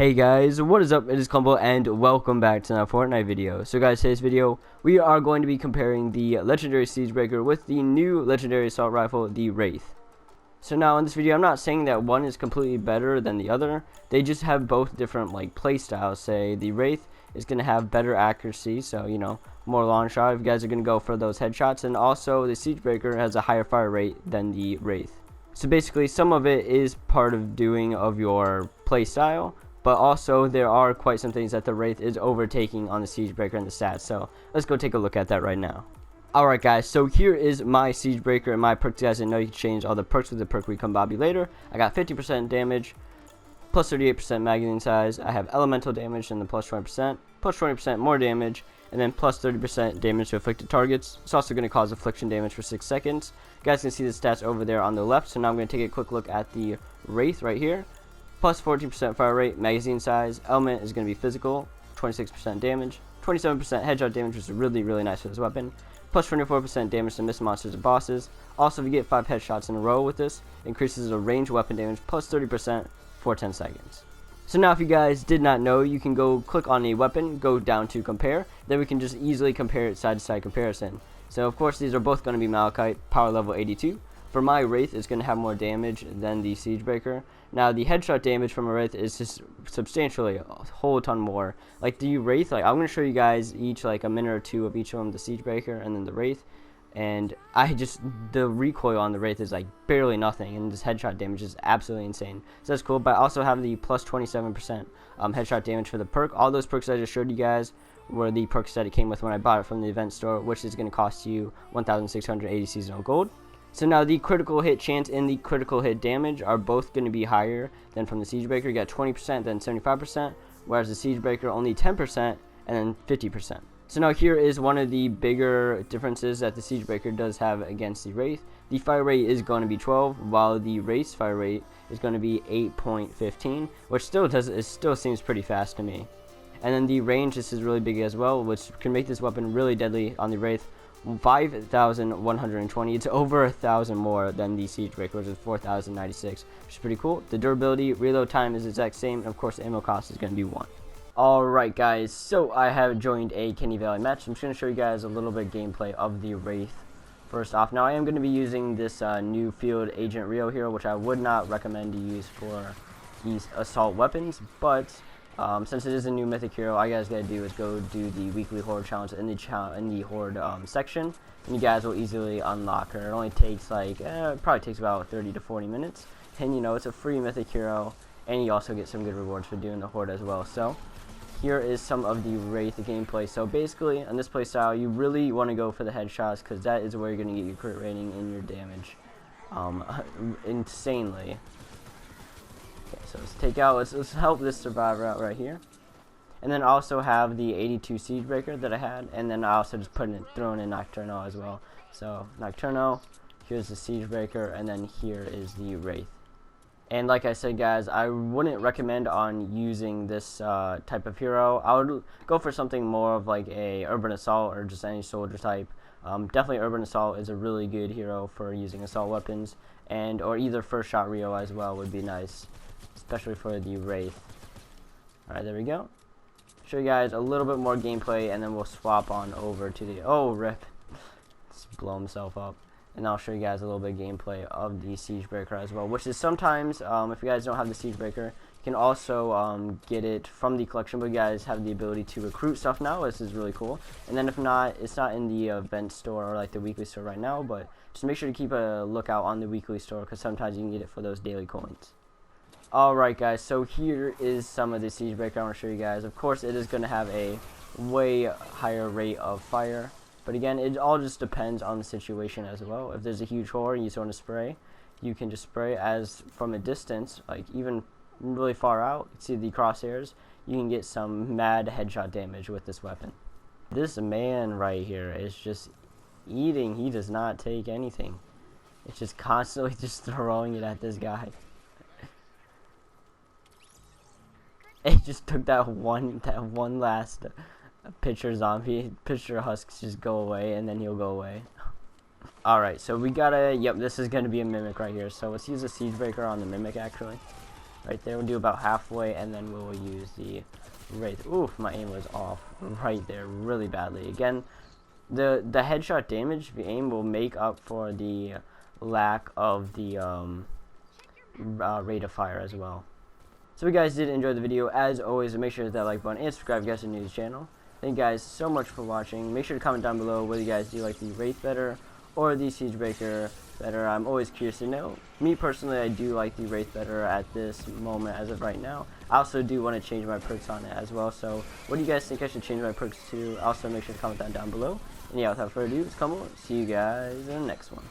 Hey guys, what is up? It is Klumble and welcome back to another Fortnite video. So guys, today's video, we are going to be comparing the legendary Siegebreaker with the new legendary assault rifle, the Wraith. So now in this video, I'm not saying that one is completely better than the other. They just have both different play styles. Say the Wraith is going to have better accuracy, so more long shot if you guys are going to go for those headshots, and also the Siegebreaker has a higher fire rate than the Wraith. So basically some of it is part of your play style, but also there are quite some things that the Wraith is overtaking on the Siegebreaker and the stats. So let's go take a look at that right now. Alright guys, so here is my Siegebreaker and my perks. You guys didn't know you can change all the perks with the perk recon Bobby later. I got 50% damage, plus 38% magazine size. I have elemental damage and the plus 20%, plus 20% more damage, and then plus 30% damage to afflicted targets. It's also going to cause affliction damage for 6 seconds. You guys can see the stats over there on the left. So now I'm going to take a quick look at the Wraith right here. Plus 14% fire rate, magazine size, element is going to be physical, 26% damage, 27% headshot damage, which is really nice for this weapon, plus 24% damage to miss monsters and bosses. Also, if you get 5 headshots in a row with this, it increases the range weapon damage plus 30% for 10 seconds. So now if you guys did not know, you can go click on a weapon, go down to compare, then we can just easily compare it side to side comparison. So of course these are both going to be Malachite, power level 82. For my Wraith, it's going to have more damage than the Siegebreaker. Now, the headshot damage from a Wraith is just substantially a whole ton more. Like the Wraith, I'm going to show you guys each a minute or two of each of them, the Siegebreaker and then the Wraith. And the recoil on the Wraith is barely nothing, and this headshot damage is absolutely insane. So that's cool, but I also have the plus 27% headshot damage for the perk. All those perks I just showed you guys were the perks that it came with when I bought it from the event store, which is going to cost you 1,680 seasonal gold. So now the critical hit chance and the critical hit damage are both going to be higher than from the Siegebreaker. You got 20% then 75%, whereas the Siegebreaker only 10% and then 50%. So now here is one of the bigger differences that the Siegebreaker does have against the Wraith. The fire rate is going to be 12, while the Wraith's fire rate is going to be 8.15, which still seems pretty fast to me. And then the range, this is really big as well, which can make this weapon really deadly on the Wraith. 5,120. It's over 1,000 more than the Siegebreaker, which is 4,096, which is pretty cool. The durability, reload time is the exact same, and of course the ammo cost is going to be 1. Alright guys, so I have joined a Kenny Valley match. I'm just going to show you guys a little bit of gameplay of the Wraith. First off, now I am going to be using this new Field Agent Rio hero, which I would not recommend to use for these assault weapons, but since it is a new mythic hero, all you guys gotta do is go do the weekly horde challenge in the horde section, and you guys will easily unlock her. It only takes probably takes about 30 to 40 minutes, and it's a free mythic hero, and you also get some good rewards for doing the horde as well. So here is some of the Wraith gameplay. So basically, on this playstyle, you really want to go for the headshots because that is where you're gonna get your crit rating and your damage insanely. Okay, so let's take out, let's help this survivor out right here. And then also have the 82 Siegebreaker that I had, and then I also just thrown in Nocturno as well. So Nocturno, here's the Siegebreaker, and then here is the Wraith. And like I said guys, I wouldn't recommend on using this type of hero. I would go for something more of a Urban Assault or just any soldier type. Definitely Urban Assault is a really good hero for using assault weapons, or either First Shot Rio as well would be nice, especially for the Wraith. Alright, there we go. Show you guys a little bit more gameplay, and then we'll swap on over to the... Oh, rip. Just blow himself up. And I'll show you guys a little bit of gameplay of the Siegebreaker as well, which is sometimes, if you guys don't have the Siegebreaker, you can also get it from the collection, but you guys have the ability to recruit stuff now. This is really cool. And then if not, it's not in the event store or the weekly store right now, but just make sure to keep a lookout on the weekly store because sometimes you can get it for those daily coins. Alright guys, so here is some of the Siegebreaker I want to show you guys. Of course it is going to have a way higher rate of fire, but again it all just depends on the situation as well. If there's a huge horde and you just want to spray, you can just spray as from a distance, even really far out. You can see the crosshairs, you can get some mad headshot damage with this weapon. This man right here is just eating. He does not take anything. It's just constantly just throwing it at this guy. It just took that one last pitcher zombie, pitcher husks just go away, and then he'll go away. Alright, so we gotta, yep, this is gonna be a mimic right here. So let's use a Siegebreaker on the mimic actually. right there. We'll do about halfway, and then we'll use the Wraith. Oof, my aim was off right there really badly. Again, the headshot damage, the aim will make up for the lack of the rate of fire as well. So if you guys did enjoy the video, as always, make sure to hit that like button and subscribe if you guys are new to the channel. Thank you guys so much for watching. Make sure to comment down below whether you guys do like the Wraith better or the Siegebreaker better. I'm always curious to know. Me personally, I do like the Wraith better at this moment as of right now. I also do want to change my perks on it as well. So what do you guys think I should change my perks to? Also make sure to comment that down below. And yeah, without further ado, it's Klumble. See you guys in the next one.